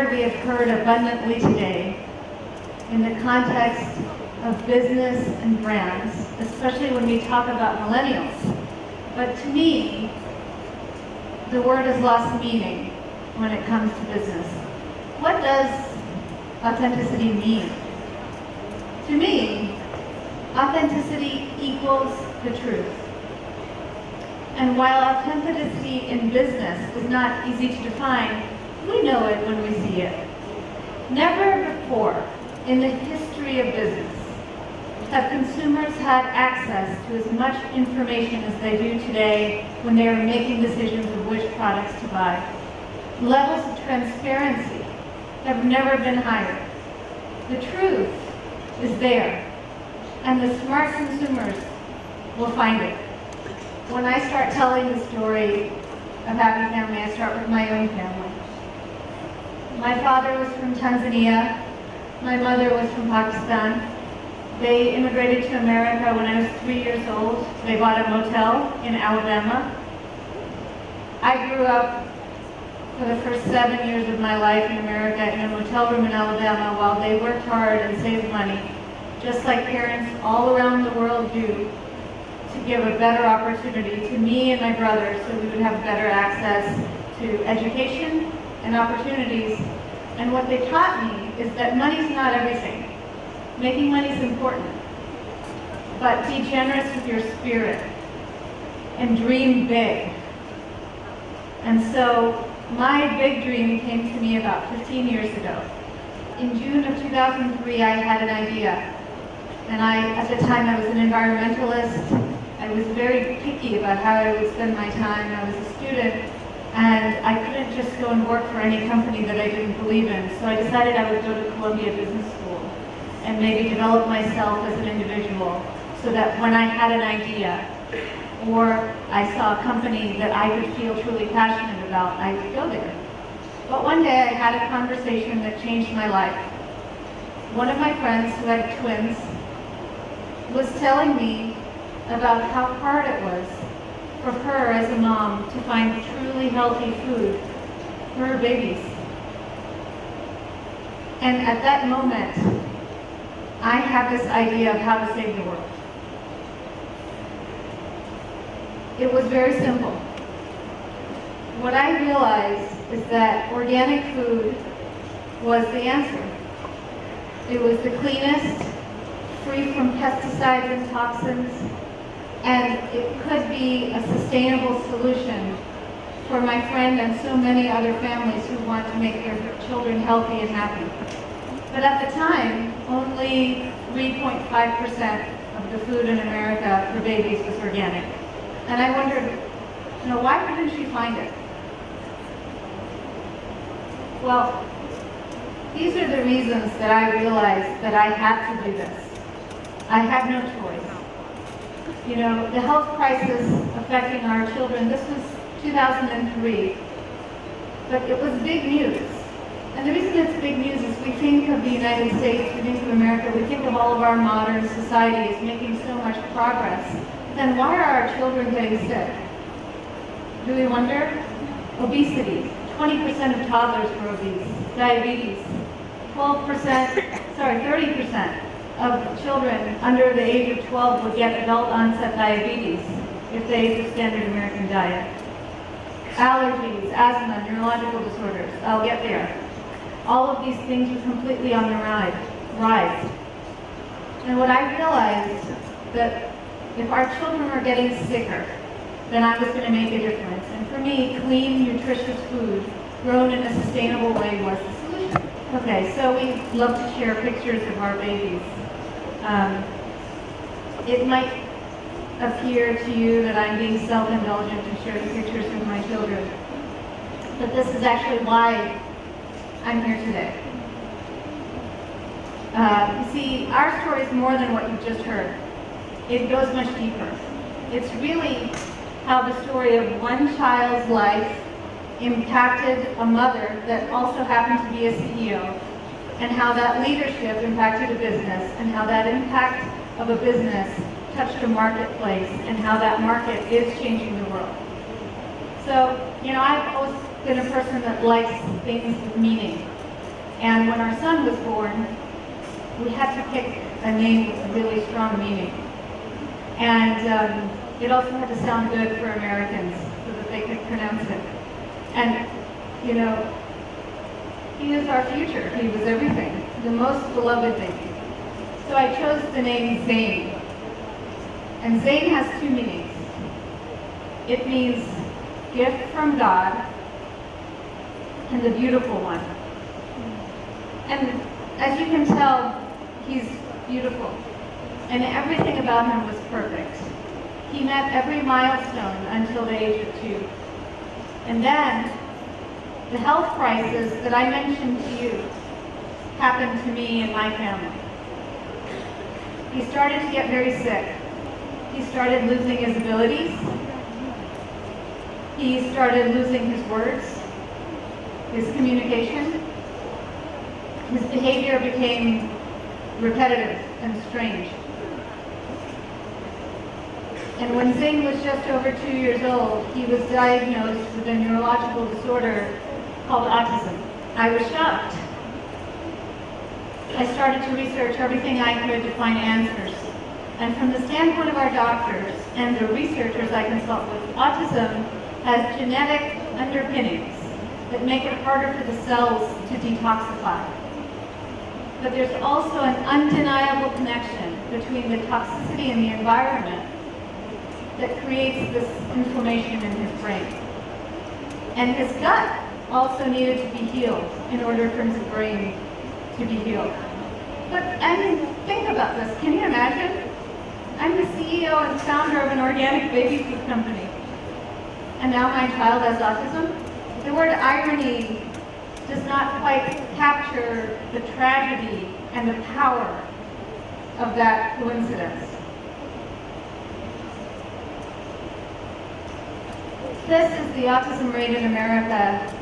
word we have heard abundantly today in the context of business and brands, especially when we talk about millennials. But to me, the word has lost meaning when it comes to business. What does authenticity mean? To me, authenticity equals the truth. And while authenticity in business is not easy to define, we know it when we see it. Never before in the history of business have consumers had access to as much information as they do today when they are making decisions of which products to buy. Levels of transparency have never been higher. The truth is there, and the smart consumers will find it. When I start telling the story of Happy Family, I start with my own family. My father was from Tanzania. My mother was from Pakistan. They immigrated to America when I was 3 years old. They bought a motel in Alabama. I grew up for the first 7 years of my life in America in a motel room in Alabama while they worked hard and saved money, just like parents all around the world do, to give a better opportunity to me and my brother so we would have better access to education and opportunities. And what they taught me is that money's not everything. Making money is important, but be generous with your spirit and dream big. And so my big dream came to me about 15 years ago. In June of 2003, I had an idea. And at the time, I was an environmentalist. I was very picky about how I would spend my time. I was a student, and I couldn't just go and work for any company that I didn't believe in. So I decided I would go to Columbia Business School and maybe develop myself as an individual so that when I had an idea or I saw a company that I could feel truly passionate about, I would go there. But one day I had a conversation that changed my life. One of my friends who had twins was telling me about how hard it was for her as a mom to find truly healthy food for her babies. And at that moment, I had this idea of how to save the world. It was very simple. What I realized is that organic food was the answer. It was the cleanest, free from pesticides and toxins, and it could be a sustainable solution for my friend and so many other families who want to make their children healthy and happy. But at the time, only 3.5% of the food in America for babies was organic. And I wondered, why couldn't she find it? Well, these are the reasons that I realized that I had to do this. I had no choice. The health crisis affecting our children, this was 2003, but it was big news. And the reason it's big news is we think of the United States, we think of America, we think of all of our modern society as making so much progress. Then why are our children getting sick? Do we wonder? Obesity. 20% of toddlers were obese. Diabetes. 30% of children under the age of 12 would get adult onset diabetes if they ate the standard American diet. Allergies, asthma, neurological disorders. I'll get there. All of these things were completely on the rise. And what I realized that if our children were getting sicker, then I was going to make a difference. And for me, clean, nutritious food grown in a sustainable way was the solution. Okay, so we love to share pictures of our babies. It might appear to you that I'm being self-indulgent to share the pictures of my children, but this is actually why I'm here today. You see, our story is more than what you've just heard. It goes much deeper. It's really how the story of one child's life impacted a mother that also happened to be a CEO, and how that leadership impacted a business, and how that impact of a business touched a marketplace, and how that market is changing the world. So, I've always been a person that likes things with meaning. And when our son was born, we had to pick a name with a really strong meaning. And it also had to sound good for Americans so that they could pronounce it. And, you know, he was our future. He was everything, the most beloved baby. So I chose the name Zane. And Zane has two meanings. It means gift from God and the beautiful one. And as you can tell, he's beautiful. And everything about him was perfect. He met every milestone until the age of 2. And then, the health crisis that I mentioned to you happened to me and my family. He started to get very sick. He started losing his abilities. He started losing his words, his communication. His behavior became repetitive and strange. And when Zane was just over 2 years old, he was diagnosed with a neurological disorder called autism. I was shocked. I started to research everything I could to find answers. And from the standpoint of our doctors and the researchers I consult with, autism has genetic underpinnings that make it harder for the cells to detoxify. But there's also an undeniable connection between the toxicity in the environment that creates this inflammation in his brain. And his gut also needed to be healed in order for his brain to be healed. But I mean, think about this. Can you imagine? I'm the CEO and founder of an organic baby food company. And now my child has autism? The word irony does not quite capture the tragedy and the power of that coincidence. This is the autism rate in America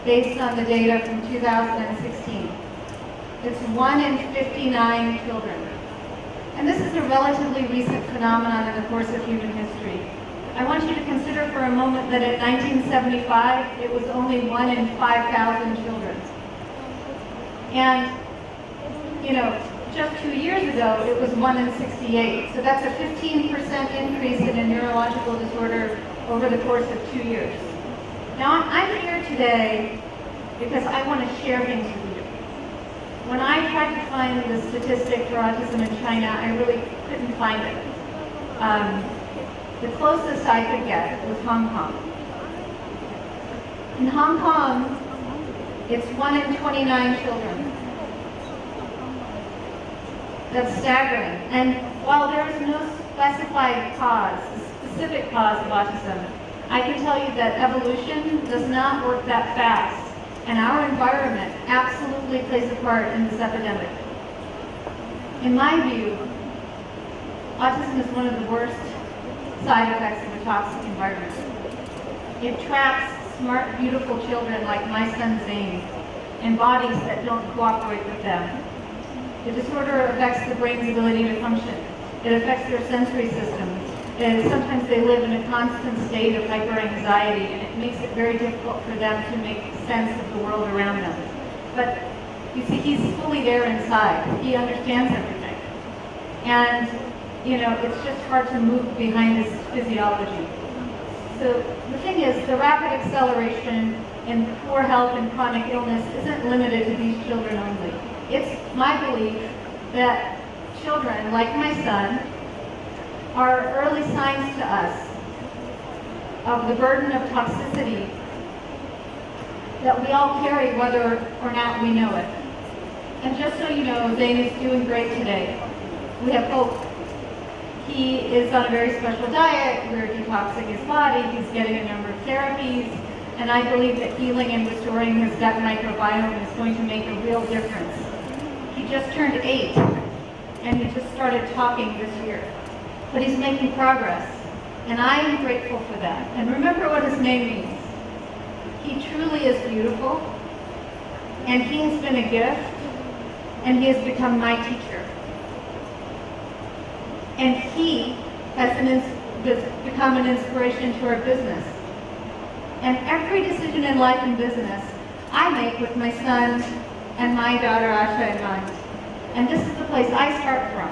based on the data from 2016. It's 1 in 59 children. And this is a relatively recent phenomenon in the course of human history. I want you to consider for a moment that in 1975, it was only 1 in 5,000 children. And, you know, just 2 years ago, it was 1 in 68. So that's a 15% increase in a neurological disorder over the course of 2 years. Now, I'm here today because I want to share things with you. When I tried to find the statistic for autism in China, I really couldn't find it. The closest I could get was Hong Kong. In Hong Kong, it's 1 in 29 children. That's staggering. And while there is no specified cause, specific cause of autism, I can tell you that evolution does not work that fast. And our environment absolutely plays a part in this epidemic. In my view, autism is one of the worst side effects of a toxic environment. It traps smart, beautiful children like my son Zane in bodies that don't cooperate with them. The disorder affects the brain's ability to function. It affects their sensory systems. And sometimes they live in a constant state of hyper-anxiety, and it makes it very difficult for them to make sense of the world around them. But you see, he's fully there inside. He understands everything. And, you know, it's just hard to move behind his physiology. So the thing is, the rapid acceleration in poor health and chronic illness isn't limited to these children only. It's my belief that children, like my son, are early signs to us of the burden of toxicity that we all carry whether or not we know it. And just so you know, Zane is doing great today. We have hope. He is on a very special diet. We're detoxing his body. He's getting a number of therapies. And I believe that healing and restoring his gut microbiome is going to make a real difference. He just turned 8, and he just started talking this year. But he's making progress, and I am grateful for that. And remember what his name means. He truly is beautiful, and he has been a gift, and he has become my teacher. And he has become an inspiration to our business. And every decision in life and business I make with my son and my daughter Asha in mind. And this is the place I start from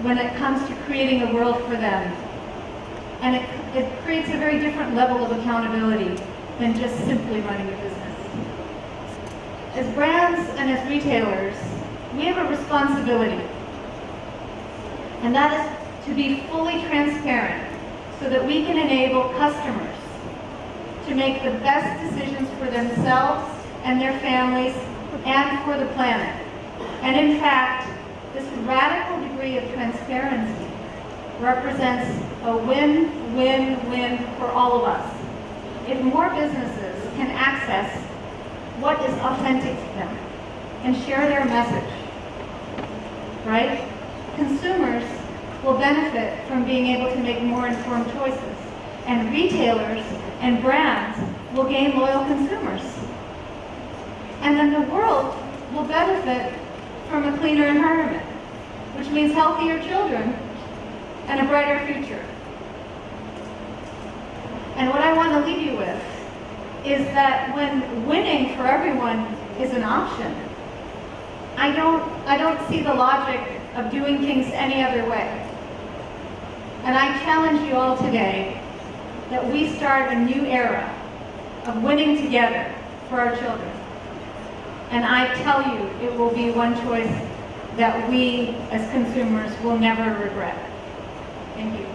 when it comes to creating a world for them. And it creates a very different level of accountability than just simply running a business. As brands and as retailers, we have a responsibility. And that is to be fully transparent so that we can enable customers to make the best decisions for themselves and their families and for the planet. And in fact, this radical degree of transparency represents a win-win-win for all of us. If more businesses can access what is authentic to them and share their message, right? Consumers will benefit from being able to make more informed choices, and retailers and brands will gain loyal consumers. And then the world will benefit from a cleaner environment, which means healthier children and a brighter future. And what I want to leave you with is that when winning for everyone is an option, I don't see the logic of doing things any other way. And I challenge you all today that we start a new era of winning together for our children. And I tell you, it will be one choice that we as consumers will never regret. Thank you.